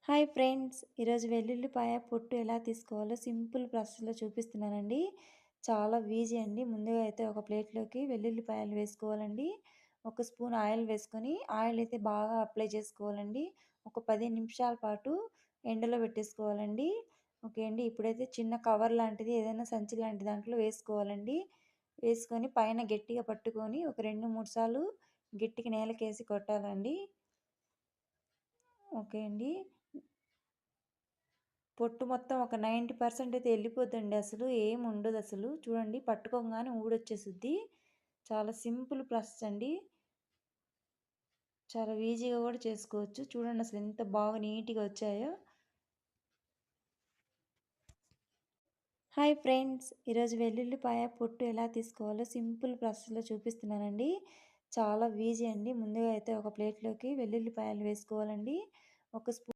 Hi friends! ఈరోజు వెల్లుల్లిపాయ పొట్టు ఎలా తీసుకోవాలో సింపుల్ ప్రాసెస్‌లో చూపిస్తున్నానండి. చాలా ఈజీ అండి. ముందుగా అయితే ఒక ప్లేట్‌లోకి వెల్లుల్లిపాయలు వేసుకోవాలండి. ఒక స్పూన్ ఆయిల్ వేసుకొని ఆయిల్ అయితే బాగా అప్లై చేసుకోవాలండి. ఒక 15 నిమిషాల పాటు ఎండలో పెట్టేసుకోవాలండి. ఓకే అండి. ఇప్పుడైతే చిన్న కవర్ లాంటిది ఏదైనా సంచి లాంటి దాంట్లో వేసుకోవాలండి. వేసుకొని పైన గట్టిగా పట్టుకొని ఒక 2, 3 సార్లు గట్టిగా నేలకేసి కొట్టాలండి. ఓకే అండి. పొట్టు మొత్తం ఒక 90% అయితే ఎళ్ళిపోద్దండి అసలు. ఏముండదసలు. చూడండి పట్టుకోంగానే ఊడొచ్చేసిద్ది. చాలా సింపుల్ ప్రాసెస్ అండి. చాలా ఈజీగా గూడా చేసుకోవచ్చు. చూడండి అసలు ఎంత బాగా నీట్‌గా వచ్చాయో. Hi friends! ఈరోజు వెల్లుల్లిపాయ పొట్టు ఎలా తీసుకోవాలో సింపుల్ ప్రాసెస్‌లో చూపిస్తున్నానండి. చాలా ఈజీ అండి. ముందుగా అయితే ఒక ప్లేట్‌లోకి వెల్లుల్లిపాయలు వేసుకోవాలండి. ఒక స్పూ